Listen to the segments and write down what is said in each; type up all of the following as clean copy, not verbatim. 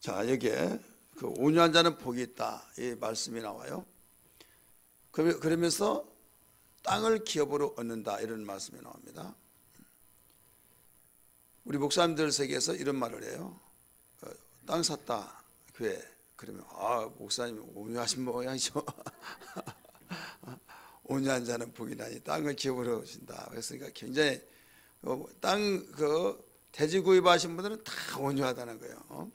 자, 여기에 그 온유한 자는 복이 있다 이 말씀이 나와요. 그러면서 땅을 기업으로 얻는다 이런 말씀이 나옵니다. 우리 목사님들 세계에서 이런 말을 해요. 땅 샀다 교회. 그러면 목사님 온유하신 모양이죠. 온유한 자는 복이 나니 땅을 기업으로 얻으신다. 그랬으니까 굉장히 땅 대지 구입하신 분들은 다 온유하다는 거예요.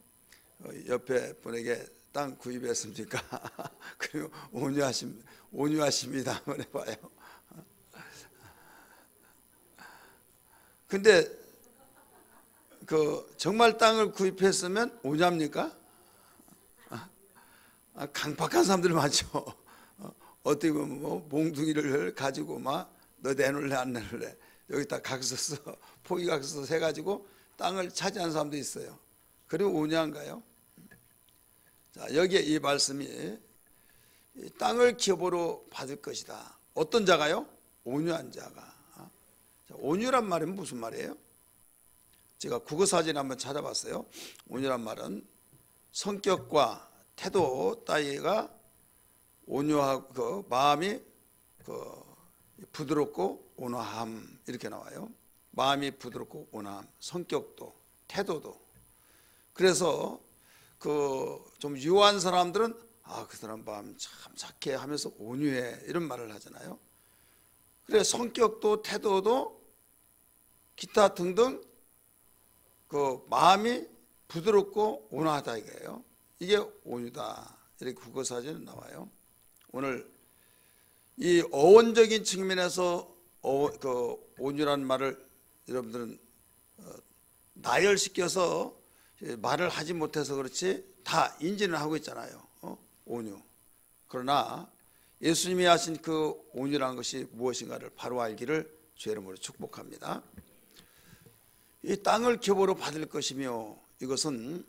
옆에 분에게 땅 구입했습니까? 그리고 온유하십니다. 한번 해봐요. 근데 정말 땅을 구입했으면 온유합니까? 강박한 사람들 많죠. 어떻게 보면 몽둥이를 가지고 너 내놓을래 안 내놓을래 여기다 각서서 포기 각서서 해가지고 땅을 차지하는 사람도 있어요. 그리고 온유한가요? 자, 여기에 이 말씀이 땅을 기업으로 받을 것이다. 어떤 자가요? 온유한 자가. 자, 온유란 말은 무슨 말이에요? 제가 국어사진 한번 찾아봤어요. 온유란 말은 성격과 태도 따위가 온유하고 마음이 부드럽고 온화함 이렇게 나와요. 마음이 부드럽고 온화함, 성격도 태도도. 그래서 좀 유한 사람들은 그 사람 마음 참 착해 하면서 온유해 이런 말을 하잖아요. 그래 성격도 태도도 기타 등등 마음이 부드럽고 온화하다 이거예요. 이게 온유다 이렇게 국어사전에 나와요. 오늘 이 어원적인 측면에서 온유라는 말을 여러분들은 나열시켜서 말을 하지 못해서 그렇지 다 인지는 하고 있잖아요. 온유. 그러나 예수님이 하신 그 온유라는 것이 무엇인가를 바로 알기를 주의 이름으로 축복합니다. 이 땅을 기업으로 받을 것이며 이것은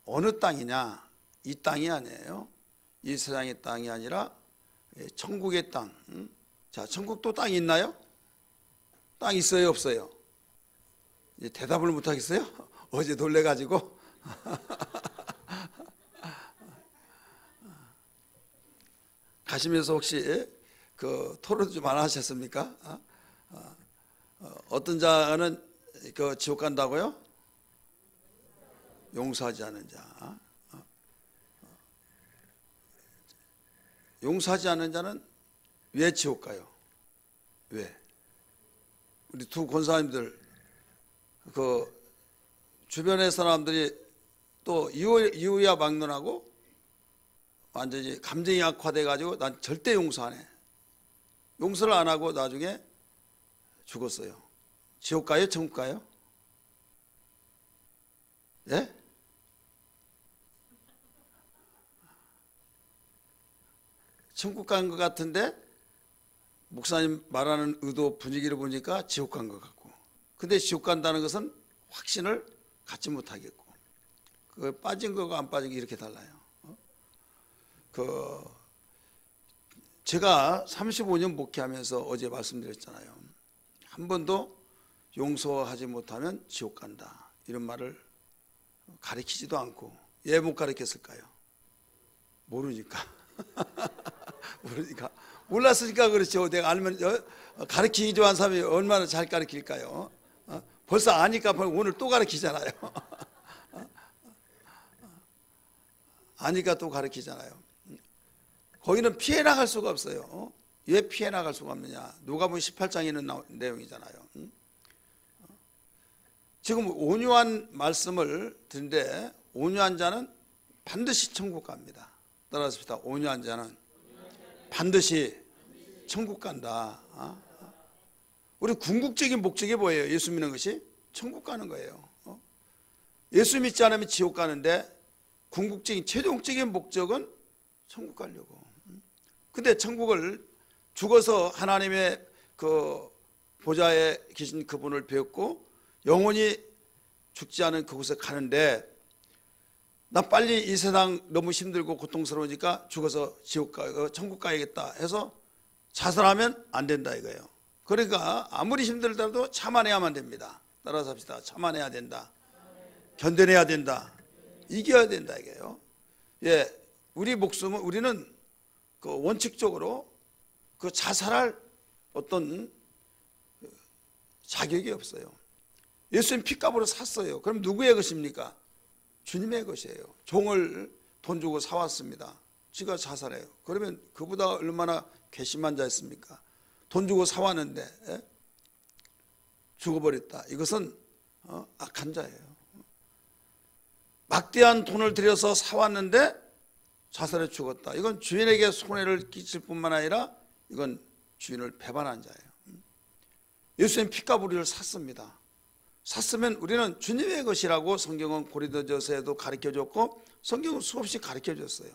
어느 땅이냐 이 땅이 아니에요. 이 세상의 땅이 아니라 천국의 땅. 자, 천국도 땅이 있나요? 땅 있어요 없어요? 대답을 못 하겠어요? 어제 놀래가지고 가시면서 혹시 토론 좀 안 하셨습니까? 어떤 자는 지옥 간다고요? 용서하지 않는 자. 용서하지 않는 자는 왜 지옥 가요? 왜? 우리 두 권사님들 주변의 사람들이 또 이유야 막론하고 완전히 감정이 약화돼 가지고 난 절대 용서 안 해. 용서를 안 하고 나중에 죽었어요. 지옥 가요? 천국 가요? 예? 천국 간 것 같은데 목사님 말하는 의도 분위기를 보니까 지옥 간 것 같고, 근데 지옥 간다는 것은 확신을 갖지 못하겠고 빠진 거가 안 빠진 게 이렇게 달라요. 제가 35년 목회하면서 어제 말씀드렸잖아요. 한 번도 용서하지 못하면 지옥 간다 이런 말을 가르치지도 않고. 왜 못 가르쳤을까요? 모르니까. 모르니까. 몰랐으니까 그렇죠. 내가 알면 가르치기 좋아하는 사람이 얼마나 잘 가르칠까요? 벌써 아니까 오늘 또 가르치잖아요. 아니까 또 가르치잖아요. 거기는 피해 나갈 수가 없어요. 왜 피해 나갈 수가 없느냐? 누가복음 18장에 있는 내용이잖아요. 지금 온유한 말씀을 듣는데 온유한 자는 반드시 천국 갑니다. 따라하십시다. 온유한 자는 반드시 천국 간다. 우리 궁극적인 목적이 뭐예요? 예수 믿는 것이 천국 가는 거예요. 예수 믿지 않으면 지옥 가는데 궁극적인 최종적인 목적은 천국 가려고. 근데 천국을 죽어서 하나님의 보좌에 계신 그분을 뵙고 영원히 죽지 않은 그곳에 가는데, 나 빨리 이 세상 너무 힘들고 고통스러우니까 죽어서 천국 가야겠다 해서 자살하면 안 된다 이거예요. 그러니까 아무리 힘들더라도 참아내야만 됩니다. 따라서 합시다. 참아내야 된다. 견뎌내야 된다. 이겨야 된다 이게요. 예, 우리 목숨은 우리는 그 원칙적으로 그 자살할 어떤 자격이 없어요. 예수님 핏값으로 샀어요. 그럼 누구의 것입니까? 주님의 것이에요. 종을 돈 주고 사왔습니다. 지가 자살해요. 그러면 그보다 얼마나 괘씸한 자였습니까? 돈 주고 사왔는데 죽어버렸다. 이것은 악한 자예요. 막대한 돈을 들여서 사왔는데 자살해 죽었다. 이건 주인에게 손해를 끼칠 뿐만 아니라 이건 주인을 배반한 자예요. 예수님 핏값으로 우리를 샀습니다. 샀으면 우리는 주님의 것이라고 성경은 고린도전서에도 가르쳐줬고 성경은 수없이 가르쳐줬어요.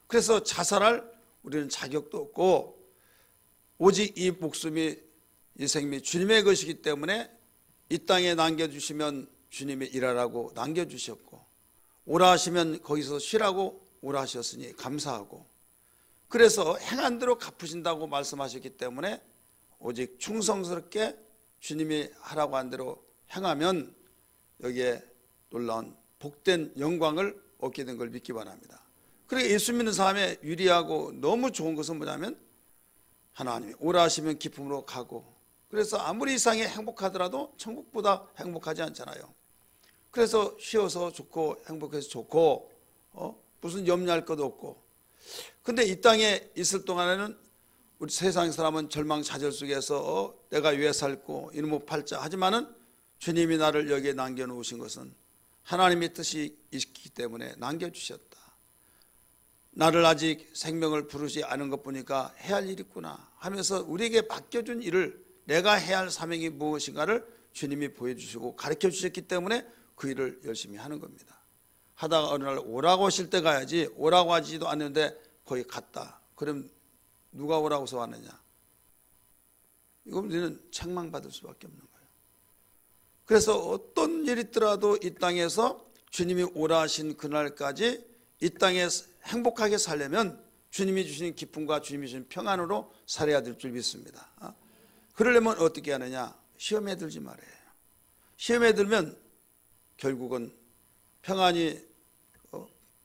그래서 자살할 우리는 자격도 없고 오직 이 목숨이 이 생명이 주님의 것이기 때문에 이 땅에 남겨주시면 주님이 일하라고 남겨주셨고 오라 하시면 거기서 쉬라고 오라 하셨으니 감사하고 그래서 행한 대로 갚으신다고 말씀하셨기 때문에 오직 충성스럽게 주님이 하라고 한 대로 행하면 여기에 놀라운 복된 영광을 얻게 된 걸 믿기 바랍니다. 그리고 예수 믿는 사람의 유리하고 너무 좋은 것은 뭐냐면 하나님이 오라 하시면 기쁨으로 가고 그래서 아무리 이상에 행복하더라도 천국보다 행복하지 않잖아요. 그래서 쉬어서 좋고 행복해서 좋고 무슨 염려할 것도 없고 근데 이 땅에 있을 동안에는 우리 세상 사람은 절망좌절 속에서 내가 왜 살고 이놈의 팔자 하지만은 주님이 나를 여기에 남겨놓으신 것은 하나님의 뜻이 있기 때문에 남겨주셨다. 나를 아직 생명을 부르지 않은 것 보니까 해야 할 일이 있구나 하면서 우리에게 맡겨준 일을 내가 해야 할 사명이 무엇인가를 주님이 보여주시고 가르쳐 주셨기 때문에 그 일을 열심히 하는 겁니다. 하다가 어느 날 오라고 하실 때 가야지 오라고 하지도 않는데 거기 갔다. 그럼 누가 오라고 해서 왔느냐? 이건 우리는 책망받을 수밖에 없는 거예요. 그래서 어떤 일이 있더라도 이 땅에서 주님이 오라 하신 그날까지 이 땅에 행복하게 살려면 주님이 주신 기쁨과 주님이 주신 평안으로 살아야 될 줄 믿습니다. 그러려면 어떻게 하느냐? 시험에 들지 말아요. 시험에 들면 결국은 평안이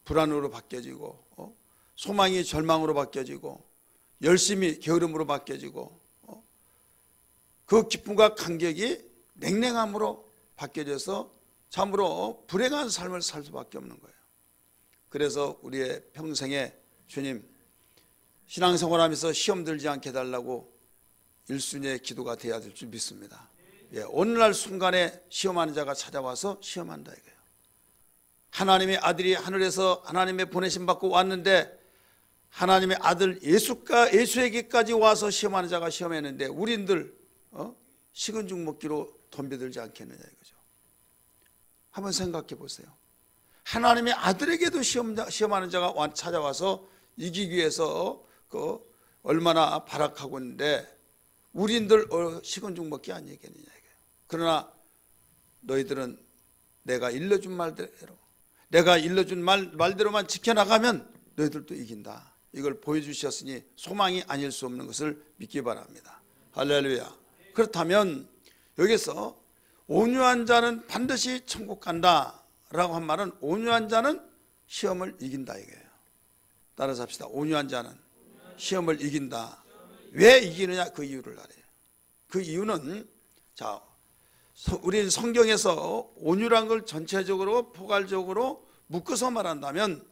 불안으로 바뀌어지고 소망이 절망으로 바뀌어지고 열심히 게으름으로 바뀌어지고 그 기쁨과 감격이 냉랭함으로 바뀌어져서 참으로 불행한 삶을 살 수밖에 없는 거예요. 그래서 우리의 평생에 주님 신앙생활하면서 시험 들지 않게 해달라고 1순위의 기도가 되어야 될 줄 믿습니다. 예, 오늘날 순간에 시험하는 자가 찾아와서 시험한다 이거예요. 하나님의 아들이 하늘에서 하나님의 보내심 받고 왔는데 하나님의 아들 예수에게까지 와서 시험하는 자가 시험했는데 우린들 식은 죽 먹기로 덤벼들지 않겠느냐 이거죠. 한번 생각해 보세요. 하나님의 아들에게도 시험하는 자가 찾아와서 이기기 위해서 얼마나 발악하고 있는데 우린들 식은 죽 먹기 아니겠느냐 이거예요. 그러나 너희들은 내가 일러준 말대로 내가 일러준 말대로만 지켜나가면 너희들도 이긴다. 이걸 보여주셨으니 소망이 아닐 수 없는 것을 믿기 바랍니다. 할렐루야. 그렇다면 여기서 온유한 자는 반드시 천국 간다 라고 한 말은 온유한 자는 시험을 이긴다 이거예요. 따라서 합시다. 온유한 자는 시험을 이긴다. 왜 이기느냐 그 이유를 알아요. 그 이유는 자 우리는 성경에서 온유란 걸 전체적으로 포괄적으로 묶어서 말한다면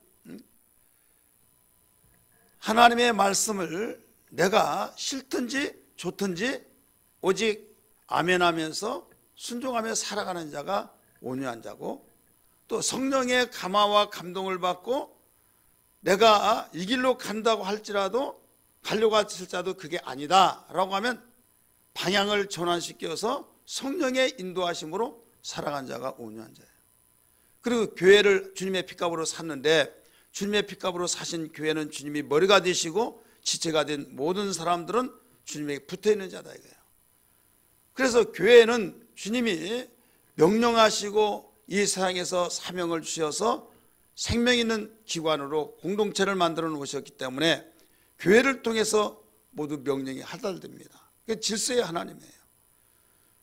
하나님의 말씀을 내가 싫든지 좋든지 오직 아멘하면서 순종하며 살아가는 자가 온유한 자고 또 성령의 감화와 감동을 받고 내가 이 길로 간다고 할지라도 가려고 하실 자도 그게 아니다 라고 하면 방향을 전환시켜서 성령의 인도하심으로 살아간 자가 온유한 자예요. 그리고 교회를 주님의 핏값으로 샀는데 주님의 핏값으로 사신 교회는 주님이 머리가 되시고 지체가 된 모든 사람들은 주님에게 붙어있는 자다 이거예요. 그래서 교회는 주님이 명령하시고 이 세상에서 사명을 주셔서 생명 있는 기관으로 공동체를 만들어 놓으셨기 때문에 교회를 통해서 모두 명령이 하달됩니다. 그게 질서의 하나님이에요.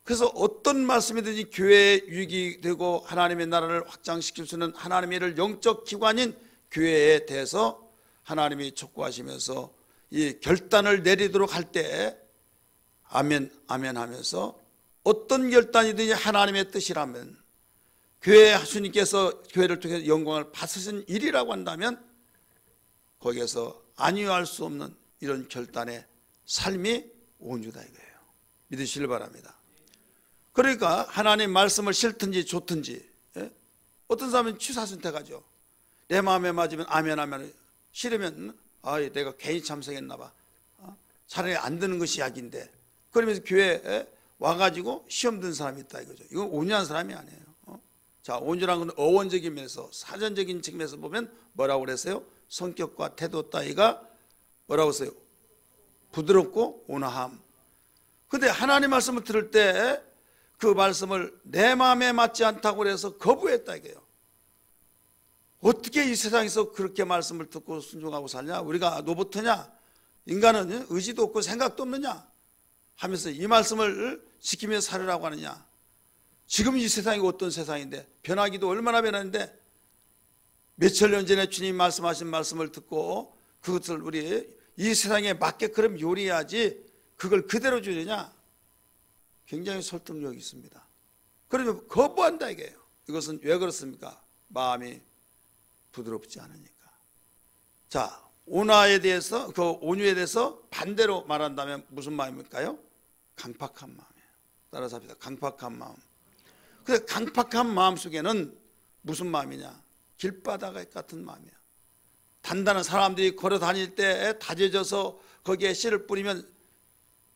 그래서 어떤 말씀이든지 교회에 유익이 되고 하나님의 나라를 확장시킬 수 있는 하나님의 일을 영적 기관인 교회에 대해서 하나님이 촉구하시면서 이 결단을 내리도록 할 때 아멘 아멘 하면서 어떤 결단이든지 하나님의 뜻이라면 교회 주님께서 교회를 통해서 영광을 받으신 일이라고 한다면 거기에서 안위할 수 없는 이런 결단의 삶이 온유다 이거예요. 믿으시길 바랍니다. 그러니까 하나님 말씀을 싫든지 좋든지, 어떤 사람은 취사 선택하죠. 내 마음에 맞으면 아멘 하면, 싫으면 내가 괜히 참석했나 봐, 차라리 안 드는 것이 약인데, 그러면서 교회에 와가지고 시험 든 사람이 있다 이거죠. 이건 온유한 사람이 아니에요. 자, 온유란 건 어원적인 면에서, 사전적인 측면에서 보면 뭐라고 그랬어요? 성격과 태도 따위가 뭐라고 했어요? 부드럽고 온화함. 근데 하나님 말씀을 들을 때 그 말씀을 내 마음에 맞지 않다고 해서 거부했다 이게요. 어떻게 이 세상에서 그렇게 말씀을 듣고 순종하고 살냐? 우리가 노보트냐? 인간은 의지도 없고 생각도 없느냐? 하면서 이 말씀을 지키며 살으라고 하느냐? 지금 이 세상이 어떤 세상인데, 변하기도 얼마나 변하는데, 몇천 년 전에 주님 말씀하신 말씀을 듣고 그것을 우리 이 세상에 맞게끔 요리해야지 그걸 그대로 주느냐? 굉장히 설득력이 있습니다. 그러면 거부한다 이게요. 이것은 왜 그렇습니까? 마음이 부드럽지 않으니까. 자, 온화에 대해서, 그 온유에 대해서 반대로 말한다면 무슨 마음일까요? 강팍한 마음이에요. 따라서 합시다. 강팍한 마음. 그래서 강팍한 마음 속에는 무슨 마음이냐? 길바닥 같은 마음이야. 단단한 사람들이 걸어 다닐 때 다져져서 거기에 씨를 뿌리면,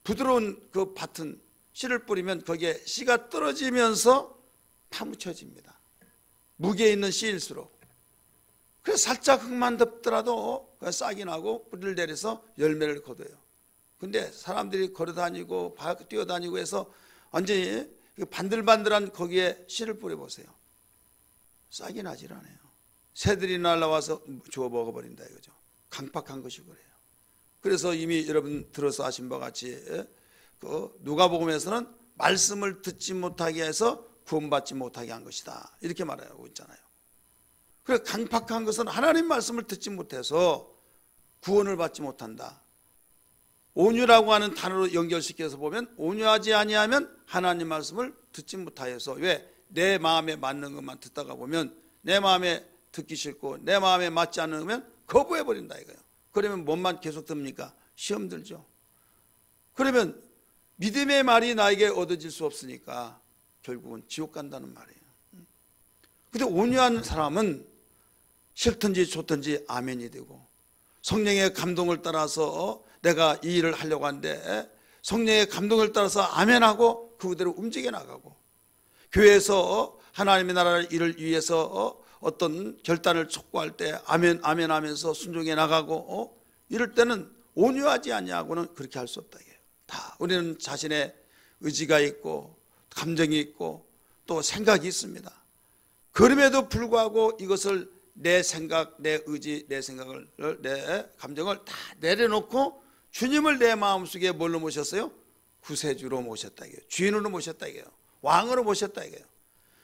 부드러운 그 밭은 씨를 뿌리면 거기에 씨가 떨어지면서 파묻혀집니다. 무게 있는 씨일수록. 그래서 살짝 흙만 덮더라도 싹이 나고 뿌리를 내려서 열매를 거둬요. 근데 사람들이 걸어 다니고 뛰어다니고 해서 완전히 반들반들한 거기에 씨를 뿌려보세요. 싹이 나질 않아요. 새들이 날아와서 주워 먹어버린다 이거죠. 강팍한 것이 그래요. 그래서 이미 여러분 들어서 아신 바와 같이 그 누가복음에서는 말씀을 듣지 못하게 해서 구원받지 못하게 한 것이다 이렇게 말하고 있잖아요. 그래, 강팍한 것은 하나님 말씀을 듣지 못해서 구원을 받지 못한다. 온유라고 하는 단어로 연결시켜서 보면 온유하지 아니하면 하나님 말씀을 듣지 못하여서, 왜? 내 마음에 맞는 것만 듣다가 보면 내 마음에 듣기 싫고 내 마음에 맞지 않으면 거부해버린다 이거예요. 그러면 뭔만 계속 듭니까? 시험 들죠. 그러면 믿음의 말이 나에게 얻어질 수 없으니까 결국은 지옥 간다는 말이에요. 근데 온유한 사람은 싫든지 좋든지 아멘이 되고, 성령의 감동을 따라서 내가 이 일을 하려고 하는데 성령의 감동을 따라서 아멘하고 그대로 움직여 나가고, 교회에서 하나님의 나라의 일을 위해서 어떤 결단을 촉구할 때 아멘 아멘 하면서 순종해 나가고, 이럴 때는 온유하지 않냐고는 그렇게 할 수 없다. 다 우리는 자신의 의지가 있고 감정이 있고 또 생각이 있습니다. 그럼에도 불구하고 이것을 내 생각, 내 의지, 내 생각을, 내 감정을 다 내려놓고 주님을 내 마음속에 뭘로 모셨어요? 구세주로 모셨다 이게요. 주인으로 모셨다 이게요. 왕으로 모셨다 이게요.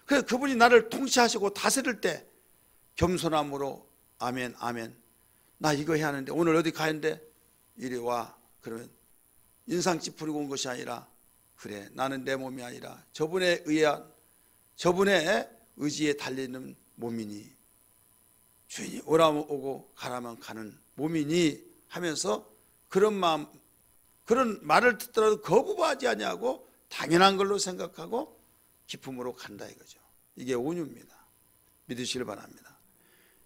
그래서 그분이 나를 통치하시고 다스릴 때 겸손함으로 아멘 아멘, 나 이거 해야 하는데 오늘 어디 가는데 이리 와. 그러면 인상 찌푸리고 온 것이 아니라, 그래 나는 내 몸이 아니라 저분에 의한, 저분의 의지에 달리는 몸이니, 주인이 오라면 오고 가라면 가는 몸이니 하면서 그런 마음, 그런 말을 듣더라도 거부하지 않냐고 당연한 걸로 생각하고 기쁨으로 간다 이거죠. 이게 온유입니다. 믿으시길 바랍니다.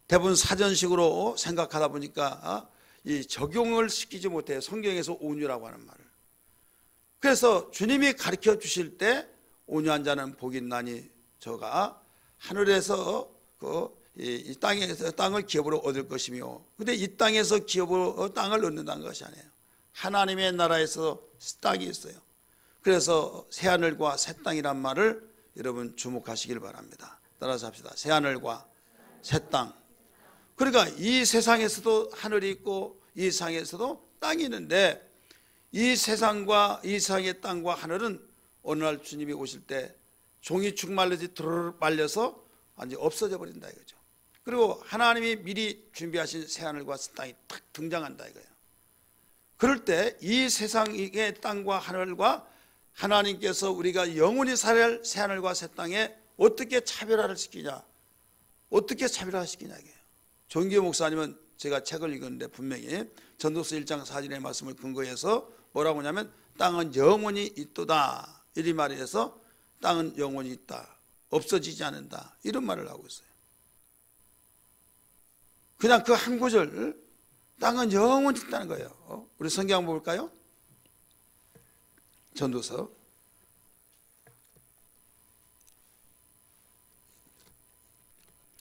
대부분 사전식으로 생각하다 보니까 이 적용을 시키지 못해요. 성경에서 온유라고 하는 말을. 그래서 주님이 가르쳐 주실 때 온유한 자는 복이 있나니 저가 하늘에서 이 땅에서 땅을 기업으로 얻을 것이며, 근데 이 땅에서 기업으로 땅을 얻는다는 것이 아니에요. 하나님의 나라에서 땅이 있어요. 그래서 새하늘과 새 땅이란 말을 여러분 주목하시길 바랍니다. 따라서 합시다. 새하늘과 새 땅. 그러니까 이 세상에서도 하늘이 있고 이 세상에서도 땅이 있는데, 이 세상과 이 세상의 땅과 하늘은 어느 날 주님이 오실 때 종이 죽 말르듯이 드르르 말려서 완전히 없어져 버린다 이거죠. 그리고 하나님이 미리 준비하신 새하늘과 새 땅이 탁 등장한다 이거예요. 그럴 때 이 세상의 땅과 하늘과 하나님께서 우리가 영원히 살 새하늘과 새 땅에 어떻게 차별화를 시키냐, 어떻게 차별화시키냐 이게요. 정기호 목사님은 제가 책을 읽었는데 분명히 전도서 1장 4절의 말씀을 근거해서 뭐라고 하냐면 땅은 영원히 있도다 이리 말해서 땅은 영원히 있다, 없어지지 않는다 이런 말을 하고 있어요. 그냥 그 한 구절 땅은 영원히 있다는 거예요. 우리 성경 한번 볼까요? 전도서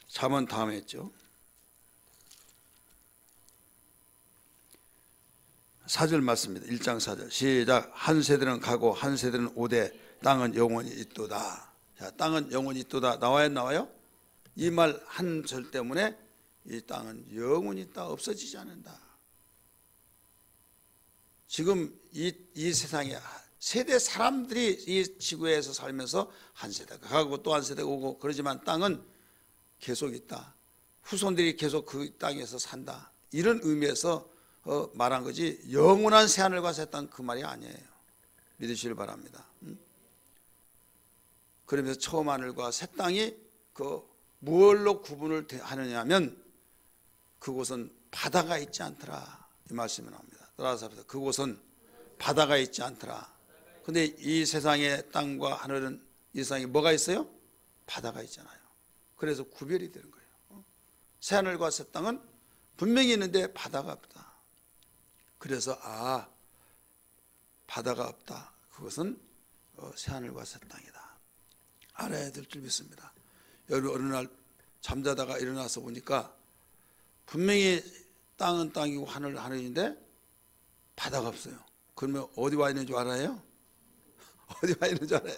4번 다음에 했죠. 4절 맞습니다. 1장 4절 시작. 한 세대는 가고 한 세대는 오되 땅은 영원히 있도다. 자, 땅은 영원히 있도다 나와요, 나와요? 이 말 한 절 때문에 이 땅은 영원히 있다, 없어지지 않는다. 지금 이 세상에 세대 사람들이 이 지구에서 살면서 한 세대가 가고 또 한 세대가 오고 그러지만 땅은 계속 있다. 후손들이 계속 그 땅에서 산다. 이런 의미에서 말한 거지 영원한 새하늘과 새 땅 그 말이 아니에요. 믿으시길 바랍니다. 그러면서 처음 하늘과 새 땅이 그 무엇로 구분을 하느냐 하면 그곳은 바다가 있지 않더라 이 말씀이 나옵니다. 따라서 그곳은 바다가 있지 않더라. 근데 이 세상의 땅과 하늘은 이 세상에 뭐가 있어요? 바다가 있잖아요. 그래서 구별이 되는 거예요. 새하늘과 새 땅은 분명히 있는데 바다가 없다. 그래서 바다가 없다. 그것은 새하늘과 새 땅이다. 알아야 될 줄 믿습니다. 여러분 어느 날 잠자다가 일어나서 보니까 분명히 땅은 땅이고 하늘은 하늘인데 바다가 없어요. 그러면 어디 와 있는 줄 알아요? 어디 와 있는 줄 알아요?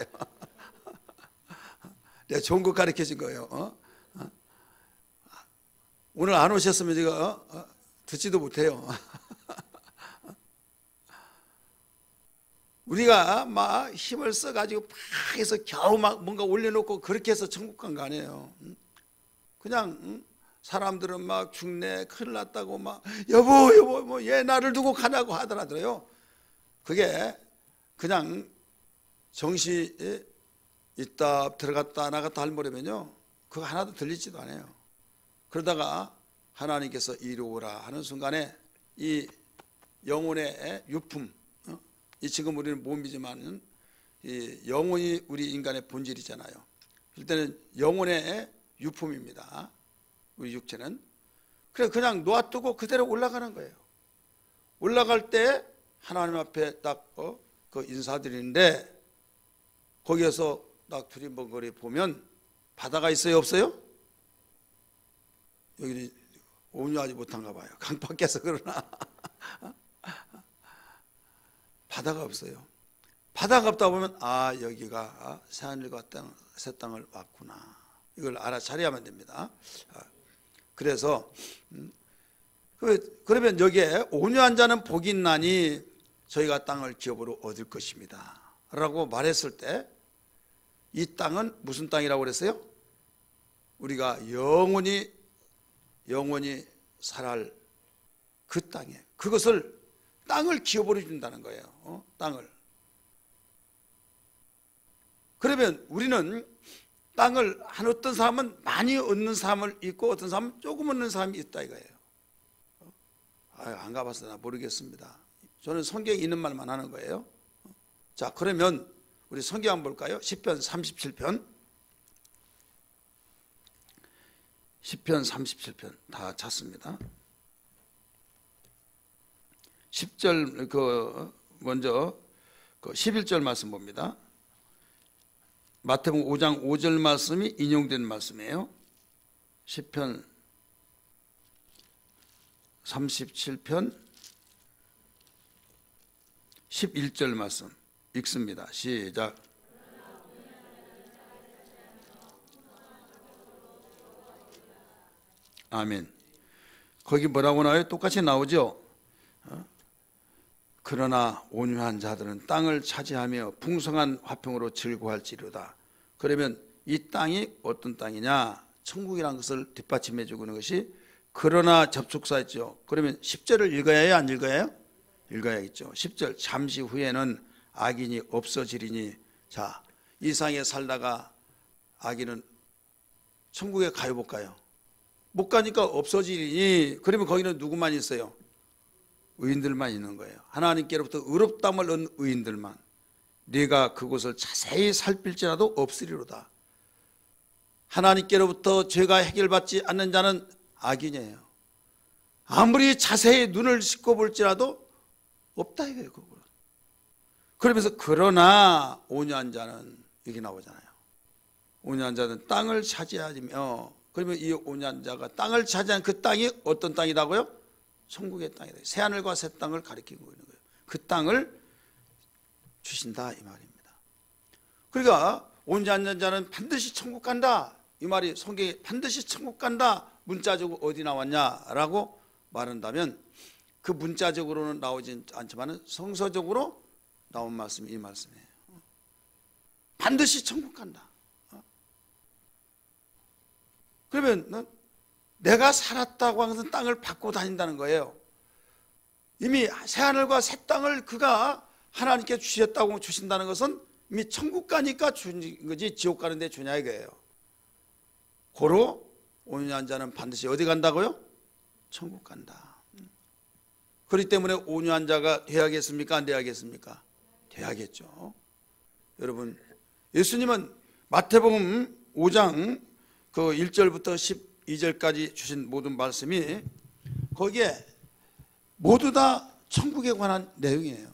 내가 좋은 거 가르쳐 준 거예요. 오늘 안 오셨으면 제가 듣지도 못해요. 우리가 막 힘을 써가지고 막 해서 겨우 막 뭔가 올려놓고 그렇게 해서 천국 간 거 아니에요. 그냥 사람들은 막 죽네 큰일 났다고 막 여보 뭐 얘 나를 두고 가냐고 하더라도요. 그게 그냥 정시 있다 들어갔다 나갔다 할 모르면요 그거 하나도 들리지도 않아요. 그러다가 하나님께서 이루어라 하는 순간에 이 영혼의 유품, 이 지금 우리는 몸이지만 이 영혼이 우리 인간의 본질이잖아요. 그럴 때는 영혼의 유품입니다. 우리 육체는. 그래 그냥 놔두고 그대로 올라가는 거예요. 올라갈 때 하나님 앞에 딱 그 인사드리는데 거기에서 딱 두리번거리 보면 바다가 있어요, 없어요? 여기는 온유하지 못한가 봐요. 강밖에서 그러나 바다가 없어요. 바다가 없다 보면 여기가 새하늘과 새 땅을 왔구나. 이걸 알아차려야만 됩니다. 그래서 그러면 여기에 온유한 자는 복이 있나니 저희가 땅을 기업으로 얻을 것입니다 라고 말했을 때 이 땅은 무슨 땅이라고 그랬어요? 우리가 영원히 살아갈 그 땅에 그것을 땅을 기업으로 준다는 거예요. 땅을. 그러면 우리는 땅을 어떤 사람은 많이 얻는 사람을 있고 어떤 사람은 조금 얻는 사람이 있다 이거예요. 안 가봐서 나 모르겠습니다. 저는 성경에 있는 말만 하는 거예요. 자, 그러면 우리 성경 한번 볼까요? 시편 37편. 시편 37편 다 찾습니다. 10절 먼저 11절 말씀 봅니다. 마태복음 5장 5절 말씀이 인용된 말씀이에요. 시편 37편 11절 말씀 읽습니다. 시작. 아멘. 거기 뭐라고 나와요? 똑같이 나오죠. 그러나 온유한 자들은 땅을 차지하며 풍성한 화평으로 즐거워할지로다. 그러면 이 땅이 어떤 땅이냐? 천국이라는 것을 뒷받침해 주고 있는 것이 그러나 접속사였죠. 그러면 10절을 읽어야 해요? 안 읽어야 해요? 읽어야겠죠. 10절 잠시 후에는 악인이 없어지리니. 자, 이 세상에 살다가 악인은 천국에 가요 못 가요? 못 가니까 없어지리니. 그러면 거기는 누구만 있어요? 의인들만 있는 거예요. 하나님께로부터 의롭다함을 얻은 의인들만. 네가 그곳을 자세히 살필지라도 없으리로다. 하나님께로부터 죄가 해결받지 않는 자는 악인이에요. 아무리 자세히 눈을 씻고 볼지라도 없다 이거예요. 그거는. 그러면서 그러나 온유한 자는 여기 나오잖아요. 온유한 자는 땅을 차지하며, 그러면 이 온유한 자가 땅을 차지한 그 땅이 어떤 땅이라고요? 천국의 땅이다. 새하늘과 새 땅을 가리키고 있는 거예요. 그 땅을 주신다 이 말입니다. 그러니까 온유한 자는 반드시 천국 간다. 이 말이 성경에 반드시 천국 간다 문자적으로 어디 나왔냐라고 말한다면 그 문자적으로는 나오진 않지만 성서적으로 나온 말씀이 이 말씀이에요. 반드시 천국 간다. 그러면 내가 살았다고 하는 것은 땅을 밟고 다닌다는 거예요. 이미 새하늘과 새 땅을 그가 하나님께 주셨다고 주신다는 것은 이미 천국 가니까 주는 거지 지옥 가는데 주냐 이거예요. 고로 온유한 자는 반드시 어디 간다고요? 천국 간다. 그렇기 때문에 온유한 자가 돼야겠습니까? 안 돼야겠습니까? 돼야겠죠. 여러분, 예수님은 마태복음 5장 그 1절부터 12절까지 주신 모든 말씀이 거기에 모두 다 천국에 관한 내용이에요.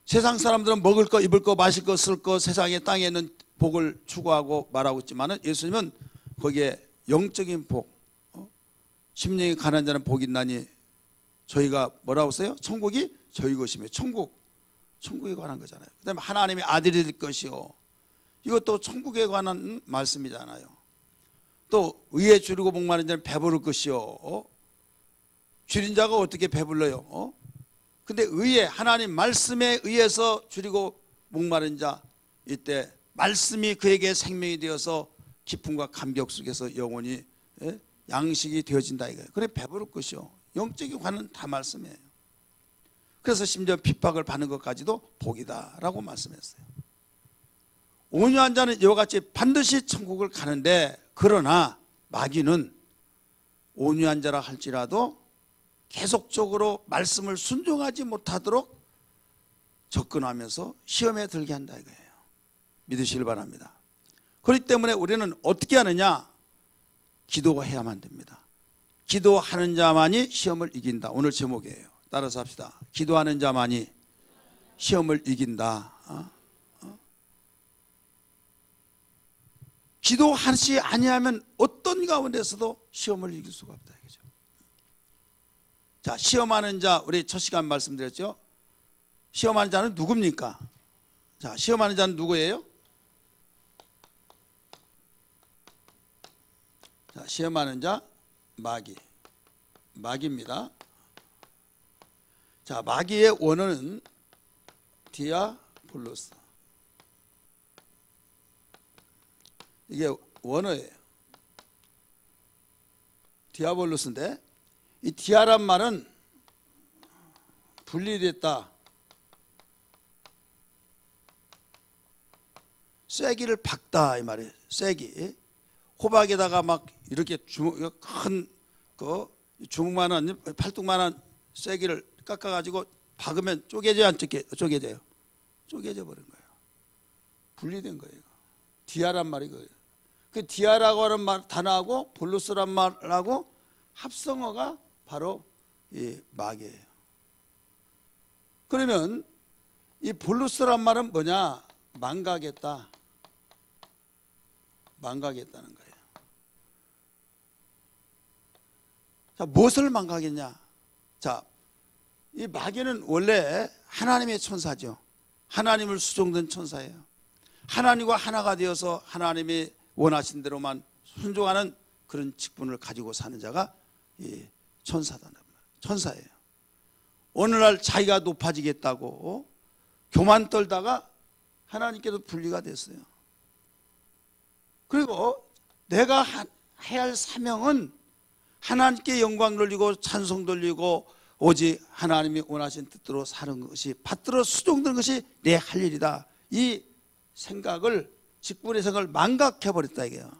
세상 사람들은 먹을 거, 입을 거, 마실 거, 쓸 거, 세상의 땅에 있는 복을 추구하고 말하고 있지만 예수님은 거기에 영적인 복, 심령이 가난한 자는 복이 있나니 저희가 뭐라고 써요? 천국이 저희 것이며 천국에 관한 거잖아요. 그 다음에 하나님의 아들이 될 것이요, 이것도 천국에 관한 말씀이잖아요. 또 의에 줄이고 목마른 자는 배부를 것이요, 줄인 자가 어떻게 배불러요? 근데 의에, 하나님 말씀에 의해서 줄이고 목마른 자, 이때 말씀이 그에게 생명이 되어서 기쁨과 감격 속에서 영원히 양식이 되어진다 이거예요. 그래 배부를 것이요, 영적인 관은 다 말씀이에요. 그래서 심지어 핍박을 받는 것까지도 복이다라고 말씀했어요. 온유한 자는 이와 같이 반드시 천국을 가는데, 그러나 마귀는 온유한 자라 할지라도 계속적으로 말씀을 순종하지 못하도록 접근하면서 시험에 들게 한다 이거예요. 믿으시길 바랍니다. 그렇기 때문에 우리는 어떻게 하느냐? 기도해야만 됩니다. 기도하는 자만이 시험을 이긴다. 오늘 제목이에요. 따라서 합시다. 기도하는 자만이 시험을 이긴다. 기도하지 아니하면 어떤 가운데서도 시험을 이길 수가 없다 이거죠. 자, 시험하는 자, 우리 첫 시간 말씀드렸죠. 시험하는 자는 누굽니까? 자, 시험하는 자는 누구예요? 자, 시험하는 자 마귀입니다. 자, 마귀의 원어는 디아볼로스. 이게 원어예요. 디아볼로스인데, 이 디아란 말은 분리됐다, 쐐기를 박다 이 말이에요. 쐐기, 호박에다가 막 이렇게 큰 주먹만한, 팔뚝만한 쐐기를 깎아가지고 박으면 쪼개져요, 안 쪼개져요? 쪼개져 버린 거예요. 분리된 거예요. 디아란 말이 그거예요. 그 디아라고 하는 말 단어하고 볼로스란 말하고 합성어가 바로 이 마귀예요. 그러면 이 볼로스란 말은 뭐냐? 망가겠다, 망가겠다는 거예요. 자, 무엇을 망가겠냐? 자, 이 마귀는 원래 하나님의 천사죠. 하나님을 수종된 천사예요. 하나님과 하나가 되어서 하나님이 원하신 대로만 순종하는 그런 직분을 가지고 사는 자가 이 천사예요. 어느 날 자기가 높아지겠다고 교만 떨다가 하나님께도 분리가 됐어요. 그리고 내가 해야 할 사명은 하나님께 영광 돌리고 찬송 돌리고 오직 하나님이 원하신 뜻대로 사는 것이 받들어 수종되는 것이 내 할 일이다. 이 생각을, 직분의 생각을 망각해버렸다 이게요.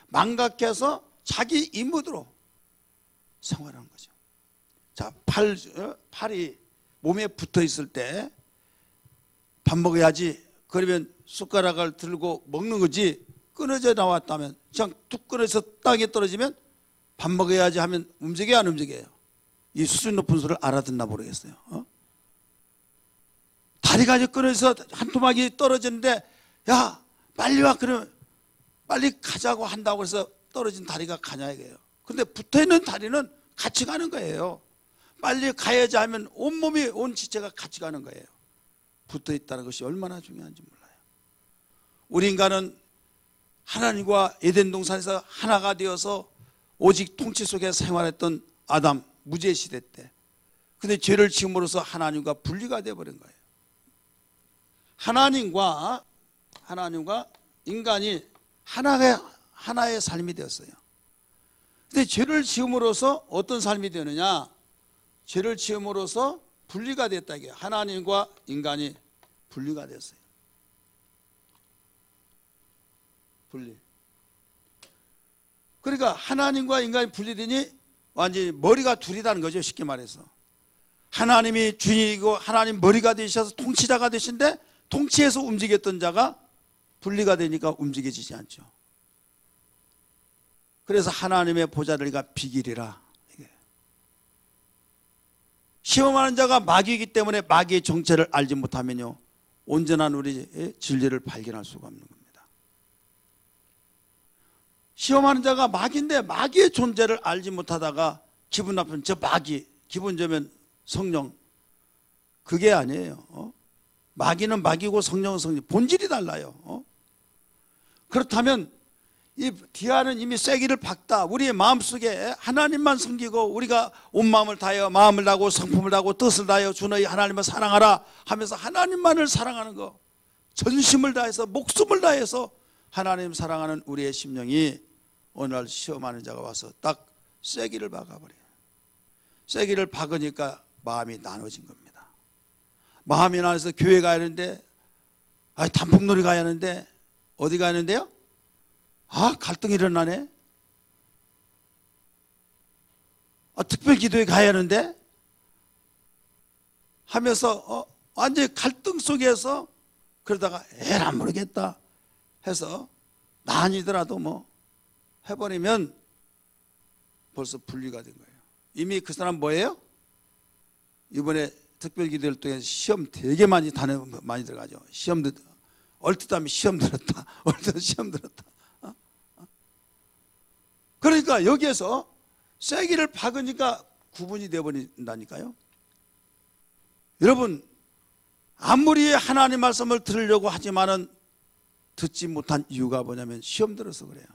망각해서 자기 임무대로 생활하는 거죠. 자, 팔이 몸에 붙어 있을 때 밥 먹어야지, 그러면 숟가락을 들고 먹는 거지, 끊어져 나왔다면 그냥 뚝 끊어서 땅에 떨어지면 밥 먹어야지 하면 움직여야 안 움직여요? 이 수준 높은 소리를 알아듣나 모르겠어요. 다리가 이제 끊어서 한 토막이 떨어지는데 야 빨리 와, 그러면 빨리 가자고 한다고 해서 떨어진 다리가 가냐 이거예요. 근데 붙어있는 다리는 같이 가는 거예요. 빨리 가야지 하면 온몸이, 온 지체가 같이 가는 거예요. 붙어있다는 것이 얼마나 중요한지 몰라요. 우리 인간은 하나님과 에덴 동산에서 하나가 되어서 오직 통치 속에 생활했던 아담, 무죄 시대 때, 근데 죄를 지음으로써 하나님과 분리가 되어버린 거예요. 하나님과 인간이 하나의 삶이 되었어요. 근데 죄를 지음으로써 어떤 삶이 되느냐? 죄를 지음으로써 분리가 됐다 이게. 하나님과 인간이 분리가 됐어요. 분리. 그러니까 하나님과 인간이 분리되니 완전히 머리가 둘이라는 거죠. 쉽게 말해서 하나님이 주인이고 하나님 머리가 되셔서 통치자가 되신데, 통치해서 움직였던 자가 분리가 되니까 움직여지지 않죠. 그래서 하나님의 보좌들과 비길이라. 이게. 시험하는 자가 마귀이기 때문에 마귀의 정체를 알지 못하면요, 온전한 우리의 진리를 발견할 수가 없는 겁니다. 시험하는 자가 마귀인데 마귀의 존재를 알지 못하다가 기분 나쁜 저 마귀, 기분 좋으면 성령, 그게 아니에요. 마귀는 마귀고 성령은 성령, 본질이 달라요. 그렇다면 이 디아는 이미 쐐기를 박다. 우리의 마음속에 하나님만 섬기고 우리가 온 마음을 다하여 마음을 다하고 성품을 다하고 뜻을 다하여 주 너희 하나님을 사랑하라 하면서 하나님만을 사랑하는 거, 전심을 다해서 목숨을 다해서 하나님 사랑하는 우리의 심령이 어느 날 시험하는 자가 와서 딱 쐐기를 박아버려요. 쐐기를 박으니까 마음이 나눠진 겁니다. 마음이 나눠서 교회 가야 하는데, 단풍놀이 가야 하는데, 어디 가야 하는데요? 갈등이 일어나네. 특별 기도에 가야 하는데 하면서 완전히 갈등 속에서, 그러다가 에라 모르겠다 해서 나 아니더라도 뭐 해버리면 벌써 분리가 된 거예요. 이미 그 사람 뭐예요? 이번에 특별 기도를 통해 시험 되게 많이 들어가죠. 얼뜻하면 시험 들었다. 얼뜻 시험 들었다. 그러니까 여기에서 쐐기를 박으니까 구분이 되어버린다니까요. 여러분, 아무리 하나님 말씀을 들으려고 하지만은 듣지 못한 이유가 뭐냐면 시험 들어서 그래요.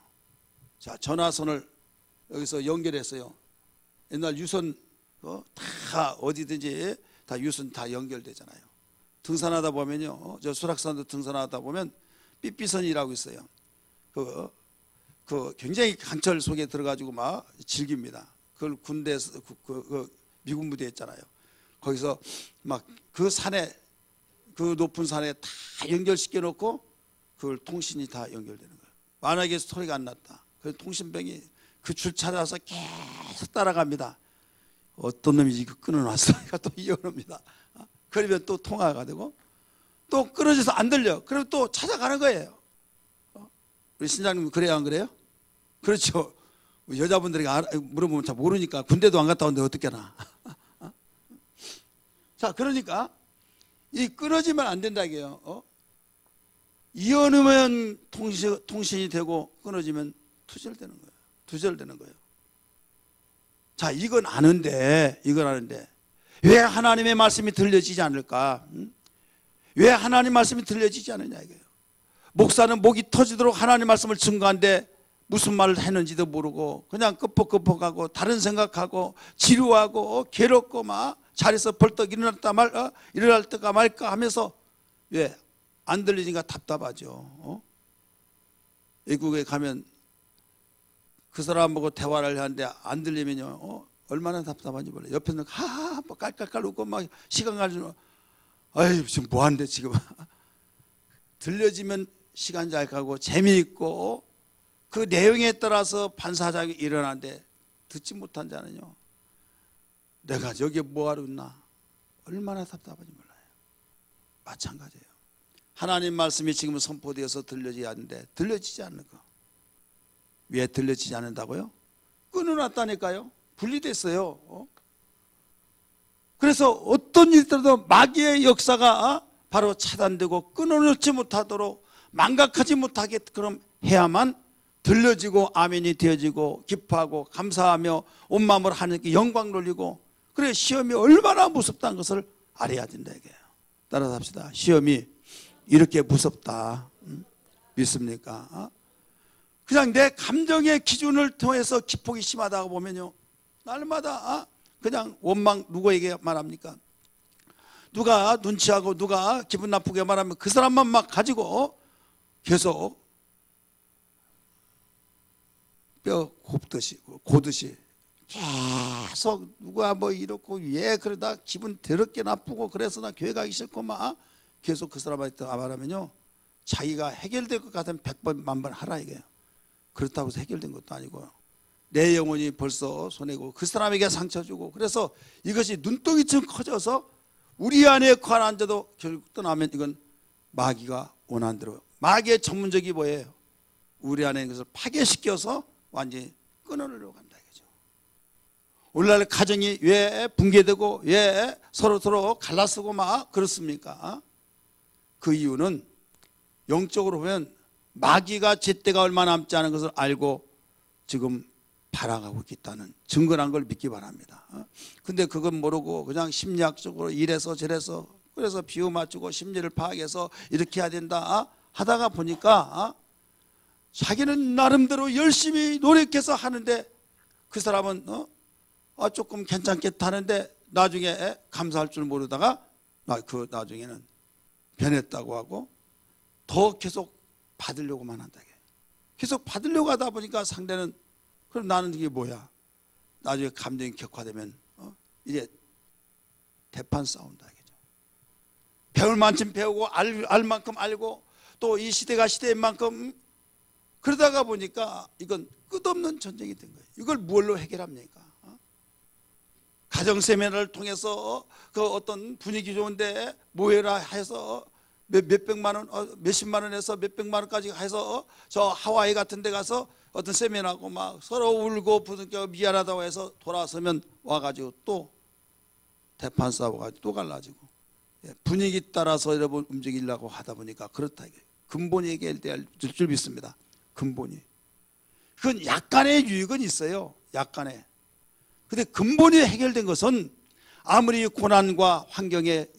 자, 전화선을 여기서 연결했어요. 옛날 유선 다 어디든지 다 유선 다 연결되잖아요. 등산하다 보면요, 저 수락산도 등산하다 보면 삐삐선이라고 있어요. 그 굉장히 강철 속에 들어가지고 막 즐깁니다. 그걸 군대에서 미군 부대 있잖아요. 거기서 막 그 산에, 그 높은 산에 다 연결시켜 놓고 그걸 통신이 다 연결되는 거예요. 만약에 소리가 안 났다, 그 통신병이 그 줄 찾아서 계속 따라갑니다. 어떤 놈이 이거 끊어놨어? 또 이어놓습니다. 그러면 또 통화가 되고, 또 끊어져서 안 들려. 그러면 또 찾아가는 거예요. 우리 신장님 그래요, 안 그래요? 그렇죠. 여자분들에게 물어보면 잘 모르니까 군대도 안 갔다 오는데 어떻게나. 자, 그러니까 이 끊어지면 안 된다 이게요. 이어놓으면 통신이 되고 끊어지면 투절되는 거예요. 두절되는 거예요. 자, 이건 아는데 왜 하나님의 말씀이 들려지지 않을까? 왜 하나님 말씀이 들려지지 않느냐 이거예요. 목사는 목이 터지도록 하나님 말씀을 증거하는데 무슨 말을 했는지도 모르고 그냥 끄덕끄덕하고 다른 생각하고 지루하고 괴롭고 막 자리에서 벌떡 일어날까 말까 하면서 왜 안 들리니까 답답하죠. 외국에 가면 그 사람하고 대화를 하는데 안 들리면요, 얼마나 답답한지 몰라요. 옆에는 하하 뭐 깔깔깔 웃고 막 시간 가지고, 아이 지금 뭐 하는데 지금. 들려지면 시간 잘 가고 재미있고 그 내용에 따라서 반사작용이 일어나는데 듣지 못한 자는요, 내가 여기에 뭐하러 있나 얼마나 답답한지 몰라요. 마찬가지예요. 하나님 말씀이 지금 선포되어서 들려지지 않는데 들려지지 않는 거. 왜 들려지지 않는다고요? 끊어놨다니까요. 분리됐어요. 그래서 어떤 일이라도 마귀의 역사가 바로 차단되고 끊어놓지 못하도록 망각하지 못하게 그럼 해야만 들려지고 아멘이 되어지고 기뻐하고 감사하며 온 마음으로 하나님께 영광 돌리고, 그래 시험이 얼마나 무섭다는 것을 알아야 된다 이게요. 따라서 합시다. 시험이 이렇게 무섭다. 믿습니까? 그냥 내 감정의 기준을 통해서 기폭이 심하다고 보면요, 날마다 그냥 원망. 누구에게 말합니까? 누가 눈치하고 누가 기분 나쁘게 말하면 그 사람만 막 가지고 계속 뼈 곱듯이 고듯이 계속 누가 뭐 이렇고 왜 그러다 기분 더럽게 나쁘고 그래서 나 교회 가기 싫고 막 계속 그 사람한테 말하면요, 자기가 해결될 것 같으면 100번 만번 하라 이게요. 그렇다고 해서 해결된 것도 아니고요. 내 영혼이 벌써 손해고 그 사람에게 상처 주고, 그래서 이것이 눈덩이처럼 커져서 우리 안에 관한 자도 결국 떠나면 이건 마귀가 원하는 대로, 마귀의 전문적이 뭐예요? 우리 안에 있는 것을 파괴시켜서 완전히 끊어내려고 한다 이거죠. 오늘날 가정이 왜 붕괴되고 왜 서로 갈라서고 막 그렇습니까? 그 이유는 영적으로 보면 마귀가 제때가 얼마 남지 않은 것을 알고 지금 발악하고 있다는 증거란 걸 믿기 바랍니다. 근데 그건 모르고 그냥 심리학적으로 이래서 저래서 그래서 비유 맞추고 심리를 파악해서 이렇게 해야 된다 하다가 보니까 자기는 나름대로 열심히 노력해서 하는데 그 사람은 조금 괜찮겠다 하는데 나중에 감사할 줄 모르다가 그 나중에는 변했다고 하고 더 계속 받으려고만 한다. 계속 받으려고 하다 보니까 상대는 그럼 나는 이게 뭐야? 나중에 감정이 격화되면 이제 대판 싸운다. 배울 만큼 배우고 알 만큼 알고 또 이 시대가 시대인 만큼 그러다가 보니까 이건 끝없는 전쟁이 된 거예요. 이걸 뭘로 해결합니까? 가정 세미나를 통해서 그 어떤 분위기 좋은데 모여라 해서 몇백만 원, 몇십만 원에서 몇백만 원까지 해서 저 하와이 같은 데 가서 어떤 세미나하고 막 서로 울고 부둥켜 미안하다고 해서 돌아서면 와가지고 또 대판 싸워가지고 또 갈라지고 분위기 따라서 여러분 움직이려고 하다 보니까 그렇다. 근본이 해결될 줄 믿습니다. 근본이. 그건 약간의 유익은 있어요. 약간의. 근데 근본이 해결된 것은 아무리 고난과 환경의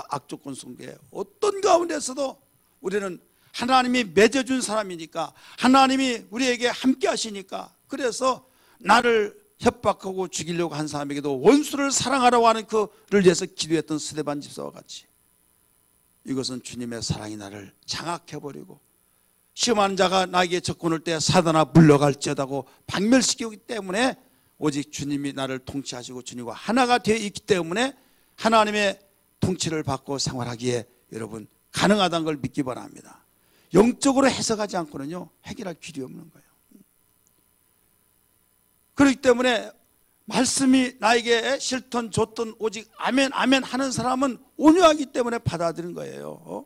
악조건 속에 어떤 가운데서도 우리는 하나님이 맺어준 사람이니까, 하나님이 우리에게 함께 하시니까, 그래서 나를 협박하고 죽이려고 한 사람에게도 원수를 사랑하라고 하는 그를 위해서 기도했던 스데반 집사와 같이 이것은 주님의 사랑이 나를 장악해버리고 시험하는 자가 나에게 접근할 때 사단아 물러갈지어다고 박멸시키기 때문에 오직 주님이 나를 통치하시고 주님과 하나가 되어 있기 때문에 하나님의 통치를 받고 생활하기에 여러분 가능하다는 걸 믿기 바랍니다. 영적으로 해석하지 않고는요 해결할 길이 없는 거예요. 그렇기 때문에 말씀이 나에게 싫든 좋든 오직 아멘 아멘 하는 사람은 온유하기 때문에 받아들인 거예요.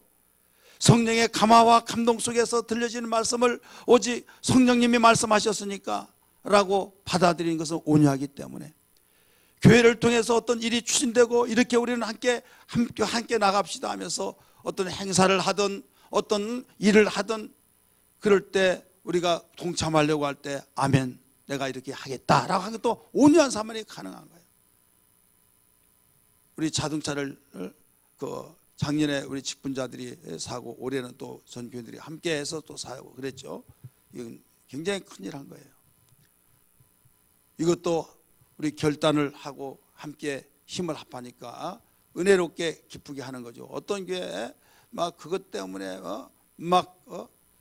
성령의 감화와 감동 속에서 들려지는 말씀을 오직 성령님이 말씀하셨으니까 라고 받아들이는 것은 온유하기 때문에, 교회를 통해서 어떤 일이 추진되고 이렇게 우리는 함께 나갑시다 하면서 어떤 행사를 하든 어떤 일을 하든 그럴 때 우리가 동참하려고 할 때 아멘 내가 이렇게 하겠다라고 하는 것도 온유한 사람이 가능한 거예요. 우리 자동차를 작년에 우리 직분자들이 사고 올해는 또 전교인들이 함께해서 또 사고 그랬죠. 이건 굉장히 큰일 한 거예요. 이것도 우리 결단을 하고 함께 힘을 합하니까 은혜롭게 기쁘게 하는 거죠. 어떤 교회 막 그것 때문에 막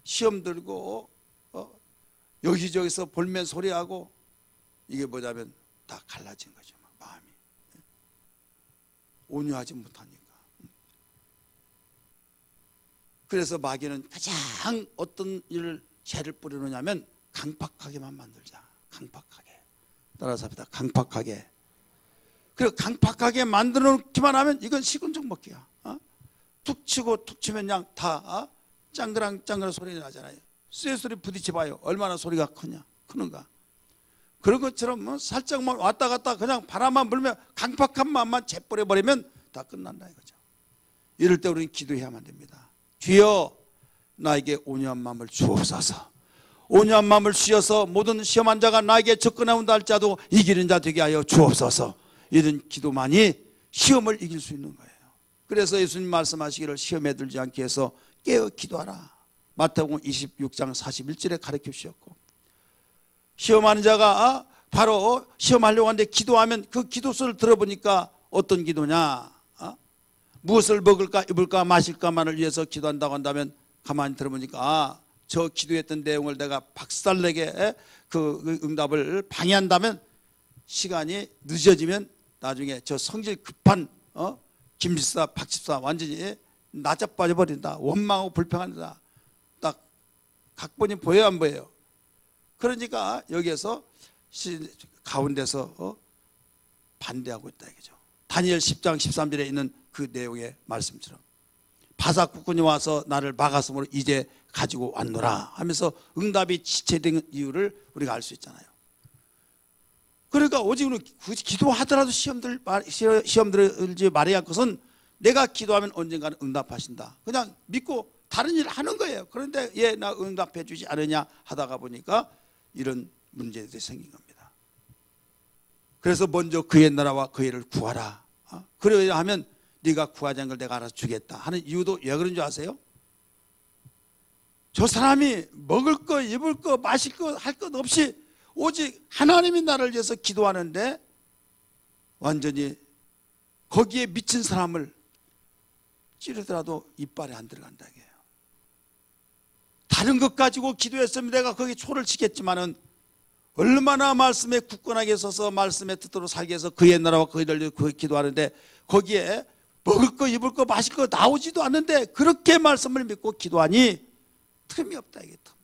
시험 들고 여기저기서 볼멘 소리하고, 이게 뭐냐면 다 갈라진 거죠. 마음이 온유하지 못하니까. 그래서 마귀는 가장 어떤 일을 죄를 뿌리느냐면 강팍하게만 만들자. 강팍하게. 따라서 합니다. 강팍하게. 그리고 강팍하게 만들어 놓기만 하면 이건 시군적 먹기야. 툭 치고 툭 치면 그냥 다 짱그랑 짱그랑 소리 나잖아요. 쇠소리 부딪혀봐요. 얼마나 소리가 크는가. 그런 것처럼 살짝만 왔다 갔다 그냥 바람만 불면 강팍한 마음만 재뿌려버리면 다 끝난다 이거죠. 이럴 때 우리는 기도해야만 됩니다. 주여 나에게 온유한 마음을 주옵소서. 온유한 마음을 주셔서 모든 시험한 자가 나에게 접근하온다 할지라도 이기는 자 되게 하여 주옵소서. 이런 기도만이 시험을 이길 수 있는 거예요. 그래서 예수님 말씀하시기를 시험에 들지 않게 해서 깨어 기도하라. 마태복음 26장 41절에 가르쳐 주셨고, 시험하는 자가 바로 시험하려고 하는데 기도하면 그 기도서를 들어보니까 어떤 기도냐, 무엇을 먹을까 입을까 마실까만을 위해서 기도한다고 한다면 가만히 들어보니까 저 기도했던 내용을 내가 박살내게 그 응답을 방해한다면 시간이 늦어지면 나중에 저 성질 급한 김집사 박집사 완전히 나자빠져 버린다. 원망하고 불평한다. 딱 각본이 보여요 안 보여요? 그러니까 여기에서 가운데서 반대하고 있다 이거죠. 다니엘 10장 13절에 있는 그 내용의 말씀처럼 바사 국군이 와서 나를 막았으므로 이제 가지고 왔노라 하면서 응답이 지체된 이유를 우리가 알 수 있잖아요. 그러니까 오직 기도하더라도 시험 들지 말아야 할 것은 내가 기도하면 언젠가는 응답하신다. 그냥 믿고 다른 일을 하는 거예요. 그런데 예, 나 응답해 주지 않으냐 하다가 보니까 이런 문제들이 생긴 겁니다. 그래서 먼저 그의 나라와 그의 일을 구하라. 그래야 하면 네가 구하지 않은 걸 내가 알아서 주겠다 하는 이유도 왜 그런 줄 아세요? 저 사람이 먹을 거 입을 거 마실 거 할 것 없이 오직 하나님이 나를 위해서 기도하는데 완전히 거기에 미친 사람을 찌르더라도 이빨에 안 들어간다 이게요. 다른 것 가지고 기도했으면 내가 거기 초를 치겠지만은 얼마나 말씀에 굳건하게 서서 말씀의 뜻대로 살게 해서 그의 나라와 그의 일을 기도하는데 거기에 먹을 거 입을 거 마실 거 나오지도 않는데 그렇게 말씀을 믿고 기도하니 틈이 없다 이게 틈.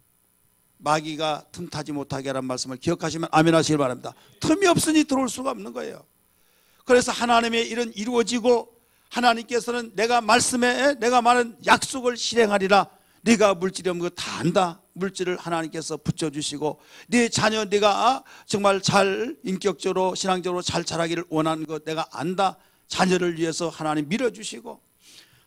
마귀가 틈타지 못하게 하라는 말씀을 기억하시면 아멘 하시길 바랍니다. 틈이 없으니 들어올 수가 없는 거예요. 그래서 하나님의 일은 이루어지고 하나님께서는 내가 말씀에 내가 말한 약속을 실행하리라. 네가 물질이 없는 거 다 안다. 물질을 하나님께서 붙여주시고 네 자녀 네가 정말 잘 인격적으로 신앙적으로 잘 자라기를 원하는 것 내가 안다. 자녀를 위해서 하나님 밀어주시고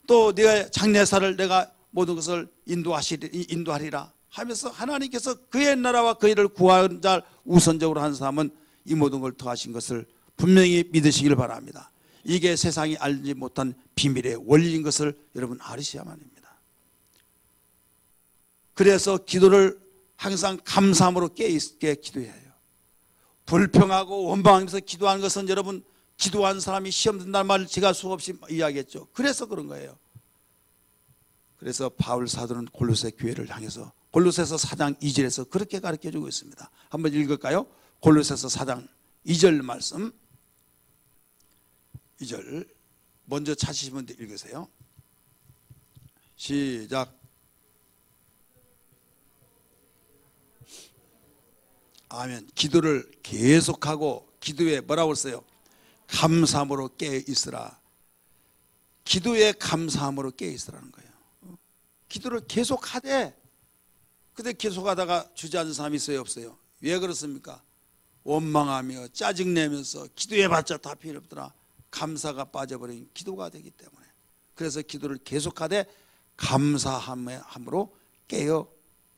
또 네 장래사를 내가 모든 것을 인도하리라 하면서 하나님께서 그의 나라와 그의 일을 구하는 자 우선적으로 하는 사람은 이 모든 걸 더하신 것을 분명히 믿으시길 바랍니다. 이게 세상이 알지 못한 비밀의 원리인 것을 여러분 알으셔야만 합니다. 그래서 기도를 항상 감사함으로 깨있게 기도해야 해요. 불평하고 원망하면서 기도하는 것은 여러분 기도한 사람이 시험 든다는 말을 제가 수없이 이야기했죠. 그래서 그런 거예요. 그래서 바울 사도는 골로새 교회를 향해서 골로새서 4장 2절에서 그렇게 가르쳐주고 있습니다. 한번 읽을까요? 골로새서 4장 2절 말씀 2절 먼저 찾으시면 읽으세요. 시작. 아멘. 기도를 계속하고 기도에 뭐라고 했어요? 감사함으로 깨어 있으라. 기도에 감사함으로 깨어 있으라는 거예요. 기도를 계속하되 근데 계속하다가 주저앉은 사람이 있어요 없어요? 왜 그렇습니까? 원망하며 짜증내면서 기도해봤자 다 필요 없더라. 감사가 빠져버린 기도가 되기 때문에 그래서 기도를 계속하되 감사함으로 깨어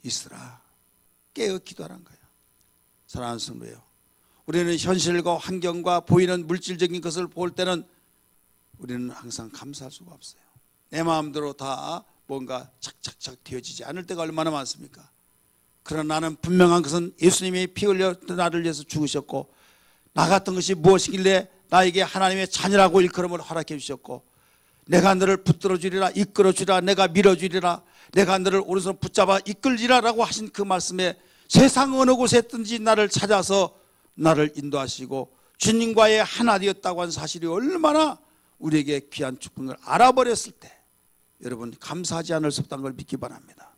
있으라. 깨어 기도하라는 거예요. 사랑하는 성도예요. 우리는 현실과 환경과 보이는 물질적인 것을 볼 때는 우리는 항상 감사할 수가 없어요. 내 마음대로 다 뭔가 착착착 되어지지 않을 때가 얼마나 많습니까? 그러나 나는 분명한 것은 예수님이 피 흘려 나를 위해서 죽으셨고 나 같은 것이 무엇이길래 나에게 하나님의 자녀라고 일컬음을 허락해 주셨고, 내가 너를 붙들어 주리라, 이끌어 주리라, 내가 밀어 주리라, 내가 너를 오른손 붙잡아 이끌리라 라고 하신 그 말씀에 세상 어느 곳에 있든지 나를 찾아서 나를 인도하시고 주님과의 하나 되었다고 하는 사실이 얼마나 우리에게 귀한 축복을 알아버렸을 때 여러분 감사하지 않을 수 없다는 걸 믿기 바랍니다.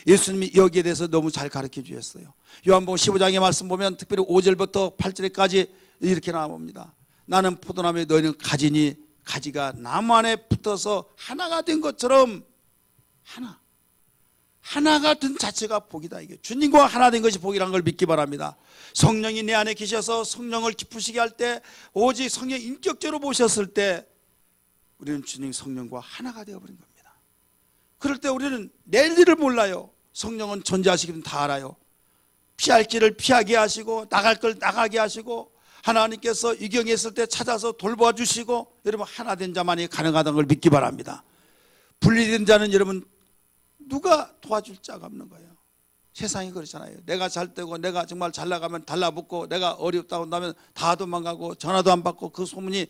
예수님이 여기에 대해서 너무 잘 가르쳐 주셨어요. 요한복음 15장의 말씀 보면 특별히 5절부터 8절까지 이렇게 나옵니다. 나는 포도나무에 너희는 가지니 가지가 나무 안에 붙어서 하나가 된 것처럼 하나가 된 자체가 복이다. 이게 주님과 하나 된 것이 복이라는 걸 믿기 바랍니다. 성령이 내 안에 계셔서 성령을 기쁘시게 할 때, 오직 성령 인격적으로 모셨을 때 우리는 주님 성령과 하나가 되어버린 겁니다. 그럴 때 우리는 낼 일을 몰라요. 성령은 존재하시기는 다 알아요. 피할 길을 피하게 하시고 나갈 걸 나가게 하시고 하나님께서 위경에 있을 때 찾아서 돌봐주시고, 여러분 하나 된 자만이 가능하다는 걸 믿기 바랍니다. 분리된 자는 여러분 누가 도와줄 자가 없는 거예요. 세상이 그렇잖아요. 내가 잘 되고 내가 정말 잘 나가면 달라붙고, 내가 어렵다고 한다면 다 도망가고 전화도 안 받고 그 소문이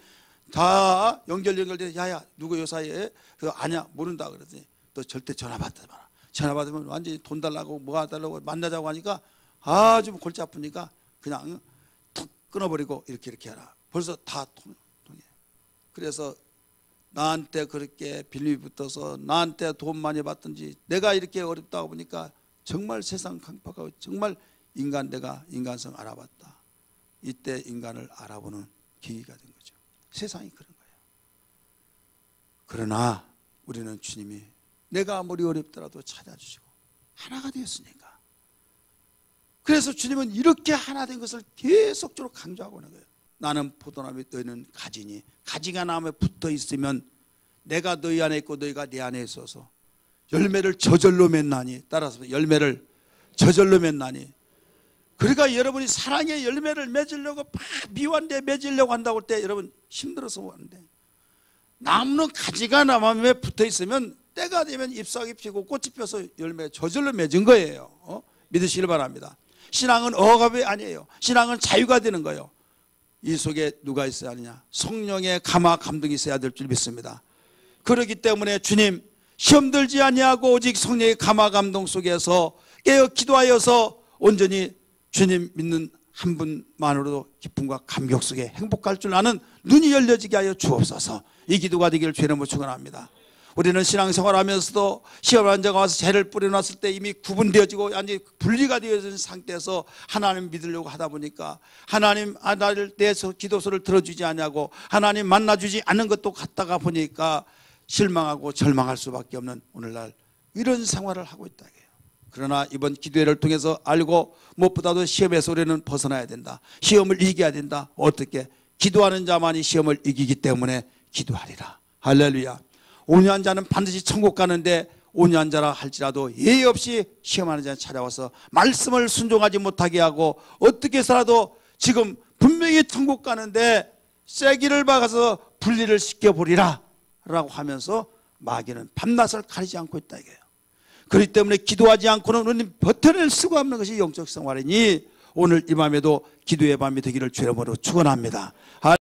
다 연결돼. 야야 누구 요 사이에 그거 아냐 모른다 그러더니 또 절대 전화 받지 마라. 전화 받으면 완전히 돈 달라고 뭐 달라고 만나자고 하니까 아주 골치 아프니까 그냥 툭 끊어버리고 이렇게 해라. 벌써 다 통해. 그래서 나한테 그렇게 빌림이 붙어서 나한테 돈 많이 받든지 내가 이렇게 어렵다고 보니까 정말 세상 강팍하고 정말 내가 인간성 알아봤다. 이때 인간을 알아보는 계기가 된 거죠. 세상이 그런 거예요. 그러나 우리는 주님이 내가 아무리 어렵더라도 찾아주시고 하나가 되었으니까, 그래서 주님은 이렇게 하나 된 것을 계속적으로 강조하고 있는 거예요. 나는 포도나무에 너희는 가지니, 가지가 나무에 붙어 있으면 내가 너희 안에 있고 너희가 내 안에 있어서 열매를 저절로 맺나니, 따라서 열매를 저절로 맺나니. 그러니까 여러분이 사랑의 열매를 맺으려고 막 미완데 맺으려고 한다고 할 때 여러분 힘들어서 하는데, 나무는 가지가 나무에 붙어 있으면 때가 되면 잎사귀 피고 꽃이 펴서 열매 저절로 맺은 거예요. 믿으시길 바랍니다. 신앙은 억압이 아니에요. 신앙은 자유가 되는 거예요. 이 속에 누가 있어야 하느냐? 성령의 감화 감동이 있어야 될 줄 믿습니다. 그렇기 때문에 주님 시험 들지 아니하고 오직 성령의 감화 감동 속에서 깨어 기도하여서 온전히 주님 믿는 한 분만으로도 기쁨과 감격 속에 행복할 줄 아는 눈이 열려지게 하여 주옵소서. 이 기도가 되기를 주의 이름으로 축원합니다. 우리는 신앙생활하면서도 시험한 자가 와서 죄를 뿌려놨을 때 이미 구분되어지고 완전히 분리가 되어진 상태에서 하나님 믿으려고 하다 보니까 하나님 나를 대해서 기도소를 들어주지 않냐고 하나님 만나주지 않는 것도 같다가 보니까 실망하고 절망할 수밖에 없는 오늘날 이런 생활을 하고 있다. 그러나 이번 기도회를 통해서 알고 무엇보다도 시험에서 우리는 벗어나야 된다. 시험을 이겨야 된다. 어떻게? 기도하는 자만이 시험을 이기기 때문에 기도하리라. 할렐루야. 온유한 자는 반드시 천국 가는데, 온유한 자라 할지라도 예의 없이 시험하는 자는 찾아와서 말씀을 순종하지 못하게 하고, 어떻게 해서라도 지금 분명히 천국 가는데 쐐기를 박아서 분리를 시켜보리라 라고 하면서 마귀는 밤낮을 가리지 않고 있다 이거예요. 그렇기 때문에 기도하지 않고는 우리는 버텨낼 수가 없는 것이 영적 생활이니 오늘 이 밤에도 기도의 밤이 되기를 주의 이름으로 축원합니다.